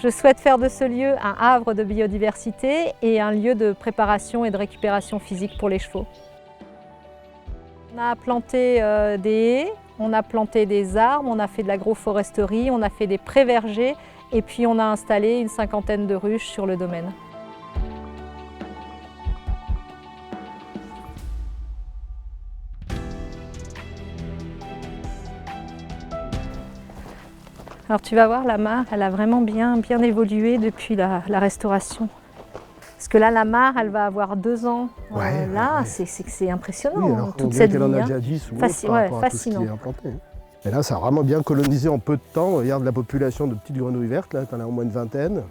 Je souhaite faire de ce lieu un havre de biodiversité et un lieu de préparation et de récupération physique pour les chevaux. On a planté des haies, on a planté des arbres, on a fait de l'agroforesterie, on a fait des prés-vergers et puis on a installé une 50aine de ruches sur le domaine. Alors tu vas voir, la mare, elle a vraiment bien évolué depuis la restauration. Parce que là, la mare, elle va avoir 2 ans. Là, c'est impressionnant, oui, alors toute cette vie. Elle en a déjà 10 ou autre par rapport à tout ce qui est implanté. Et là, ça a vraiment bien colonisé en peu de temps. Regarde la population de petites grenouilles vertes, là, tu en as au moins une vingtaine.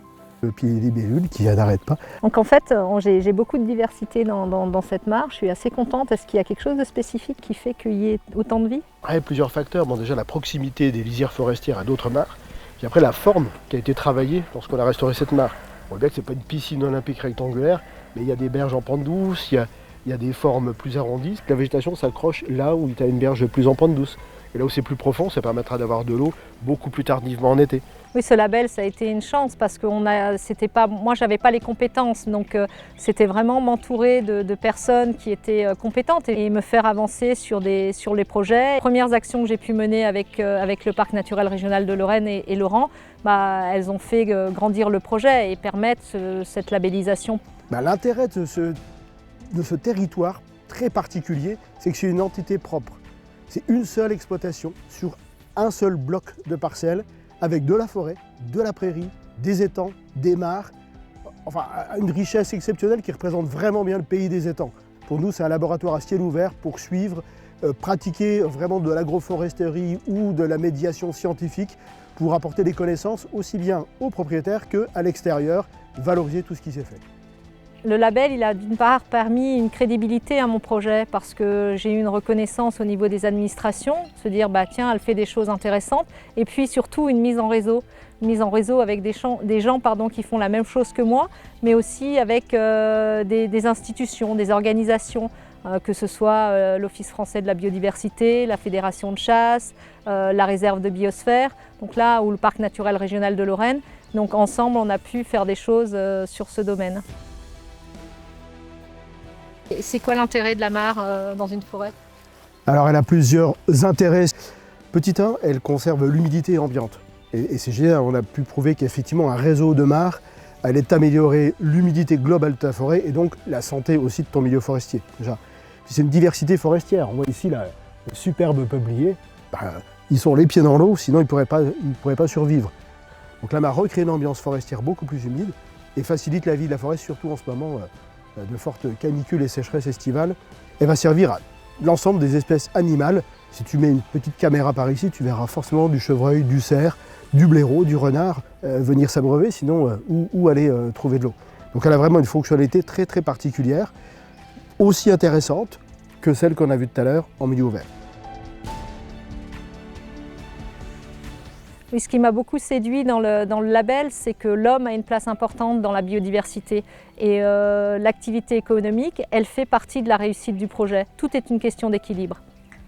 Et puis les libellules qui n'arrêtent pas. Donc en fait, j'ai beaucoup de diversité dans cette mare. Je suis assez contente. Est-ce qu'il y a quelque chose de spécifique qui fait qu'il y ait autant de vie? Plusieurs facteurs. Bon, déjà la proximité des lisières forestières à d'autres mares. Puis après la forme qui a été travaillée lorsqu'on a restauré cette mare. On voit bien que ce n'est pas une piscine olympique rectangulaire, mais il y a des berges en pente douce, il y a des formes plus arrondies. La végétation s'accroche là où tu as une berge plus en pente douce. Et là où c'est plus profond, ça permettra d'avoir de l'eau beaucoup plus tardivement en été. Oui, ce label, ça a été une chance parce que moi, je n'avais pas les compétences. Donc, c'était vraiment m'entourer de personnes qui étaient compétentes et me faire avancer sur les projets. Les premières actions que j'ai pu mener avec le Parc naturel régional de Lorraine et Laurent, elles ont fait grandir le projet et permettre cette labellisation. L'intérêt de ce territoire très particulier, c'est que c'est une entité propre. C'est une seule exploitation sur un seul bloc de parcelles avec de la forêt, de la prairie, des étangs, des mares, enfin une richesse exceptionnelle qui représente vraiment bien le pays des étangs. Pour nous, c'est un laboratoire à ciel ouvert pour suivre, pratiquer vraiment de l'agroforesterie ou de la médiation scientifique pour apporter des connaissances aussi bien aux propriétaires qu'à l'extérieur, valoriser tout ce qui s'est fait. Le label, il a d'une part permis une crédibilité à mon projet parce que j'ai eu une reconnaissance au niveau des administrations, se dire tiens, elle fait des choses intéressantes, et puis surtout une mise en réseau avec des gens qui font la même chose que moi, mais aussi avec des institutions, des organisations, que ce soit l'Office français de la biodiversité, la Fédération de chasse, la réserve de biosphère, donc là où le Parc naturel régional de Lorraine. Donc ensemble, on a pu faire des choses sur ce domaine. C'est quoi l'intérêt de la mare dans une forêt? Alors elle a plusieurs intérêts. Petit 1, elle conserve l'humidité ambiante. Et c'est génial, on a pu prouver qu'effectivement un réseau de mares allait améliorer l'humidité globale de ta forêt et donc la santé aussi de ton milieu forestier. Déjà. C'est une diversité forestière. On voit ici le superbe peuplier. Ils sont les pieds dans l'eau, sinon ils ne pourraient pas survivre. Donc la mare recrée une ambiance forestière beaucoup plus humide et facilite la vie de la forêt, surtout en ce moment de fortes canicules et sécheresses estivales. Elle va servir à l'ensemble des espèces animales. Si tu mets une petite caméra par ici, tu verras forcément du chevreuil, du cerf, du blaireau, du renard venir s'abreuver, sinon où aller trouver de l'eau. Donc elle a vraiment une fonctionnalité très très particulière, aussi intéressante que celle qu'on a vue tout à l'heure en milieu ouvert. Oui, ce qui m'a beaucoup séduit dans le label, c'est que l'homme a une place importante dans la biodiversité. Et l'activité économique, elle fait partie de la réussite du projet. Tout est une question d'équilibre.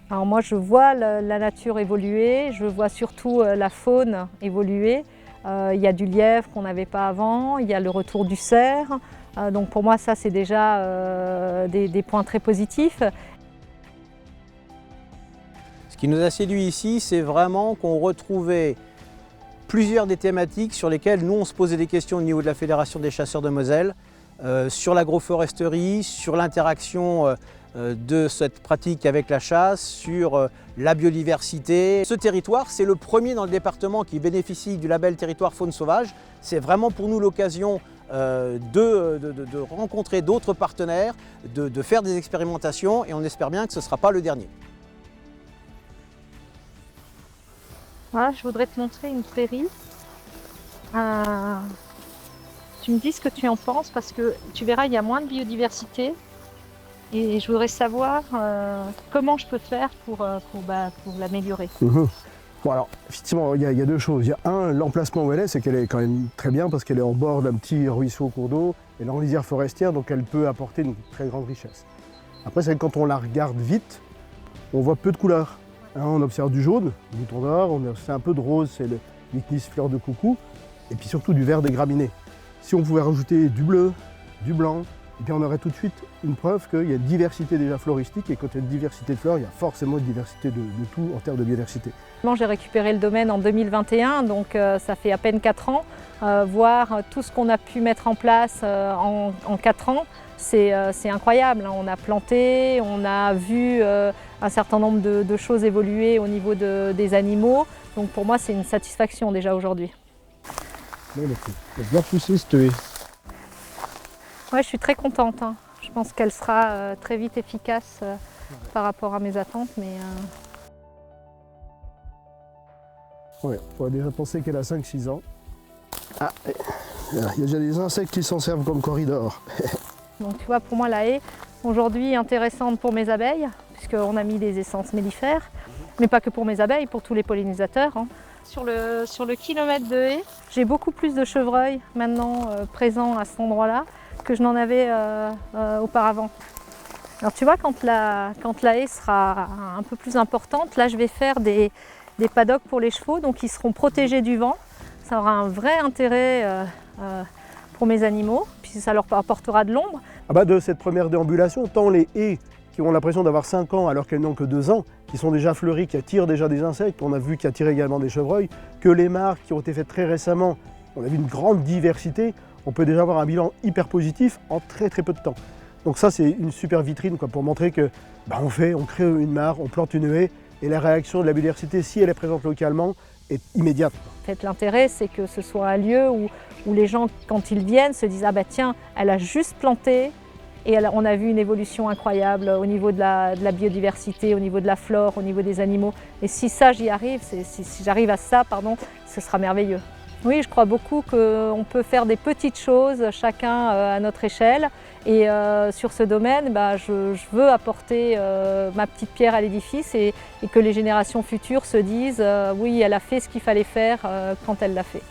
Alors moi, je vois la nature évoluer, je vois surtout la faune évoluer. Il y a du lièvre qu'on n'avait pas avant, il y a le retour du cerf. Donc pour moi, ça, c'est déjà des points très positifs. Ce qui nous a séduit ici, c'est vraiment qu'on retrouvait plusieurs des thématiques sur lesquelles nous on se posait des questions au niveau de la Fédération des chasseurs de Moselle, sur l'agroforesterie, sur l'interaction de cette pratique avec la chasse, sur la biodiversité. Ce territoire, c'est le premier dans le département qui bénéficie du label territoire faune sauvage. C'est vraiment pour nous l'occasion de rencontrer d'autres partenaires, de faire des expérimentations et on espère bien que ce ne sera pas le dernier. Voilà, je voudrais te montrer une prairie. Tu me dis ce que tu en penses parce que tu verras, il y a moins de biodiversité. Et je voudrais savoir comment je peux faire pour l'améliorer. Bon alors, effectivement, il y a deux choses. Il y a l'emplacement où elle est, c'est qu'elle est quand même très bien parce qu'elle est en bord d'un petit ruisseau cours d'eau. Elle est en lisière forestière, donc elle peut apporter une très grande richesse. Après, c'est que quand on la regarde vite, on voit peu de couleurs. On observe du jaune, du mouton d'or, on observe un peu de rose, c'est le Lychnis fleur de coucou. et puis surtout du vert des graminées. Si on pouvait rajouter du bleu, du blanc, et bien on aurait tout de suite une preuve qu'il y a une diversité déjà floristique, et quand il y a une diversité de fleurs, il y a forcément une diversité de tout en termes de biodiversité. J'ai récupéré le domaine en 2021, donc ça fait à peine 4 ans. Voir tout ce qu'on a pu mettre en place en 4 ans, c'est incroyable. On a planté, on a vu un certain nombre de choses évoluer au niveau des animaux. Donc pour moi, c'est une satisfaction déjà aujourd'hui. Elle a bien poussé cette haie. Ouais, je suis très contente. Je pense qu'elle sera très vite efficace par rapport à mes attentes. Ouais, on va déjà penser qu'elle a 5-6 ans. Ah, il y a déjà des insectes qui s'en servent comme corridor. Donc tu vois, pour moi, la haie, aujourd'hui, intéressante pour mes abeilles, puisqu'on a mis des essences mellifères, mais pas que pour mes abeilles, pour tous les pollinisateurs. Sur le kilomètre de haie, j'ai beaucoup plus de chevreuils maintenant présents à cet endroit-là que je n'en avais auparavant. Alors tu vois, quand la haie sera un peu plus importante, là je vais faire des paddocks pour les chevaux, donc ils seront protégés du vent. Ça aura un vrai intérêt pour mes animaux, puis ça leur apportera de l'ombre. De cette première déambulation, tant les haies qui ont l'impression d'avoir 5 ans alors qu'elles n'ont que 2 ans, qui sont déjà fleuries, qui attirent déjà des insectes, on a vu qu'ils attiraient également des chevreuils, que les mares qui ont été faites très récemment, on a vu une grande diversité, on peut déjà avoir un bilan hyper positif en très peu de temps. Donc ça c'est une super vitrine pour montrer que on crée une mare, on plante une haie, et la réaction de la biodiversité, si elle est présente localement, est immédiate. En fait, l'intérêt, c'est que ce soit un lieu où les gens, quand ils viennent, se disent « Ah bah tiens, elle a juste planté et on a vu une évolution incroyable au niveau de la biodiversité, au niveau de la flore, au niveau des animaux. » Et si ça, j'y arrive, si j'arrive à ça, ce sera merveilleux. Oui, je crois beaucoup qu'on peut faire des petites choses, chacun à notre échelle. Et sur ce domaine, je veux apporter ma petite pierre à l'édifice et que les générations futures se disent oui, elle a fait ce qu'il fallait faire quand elle l'a fait.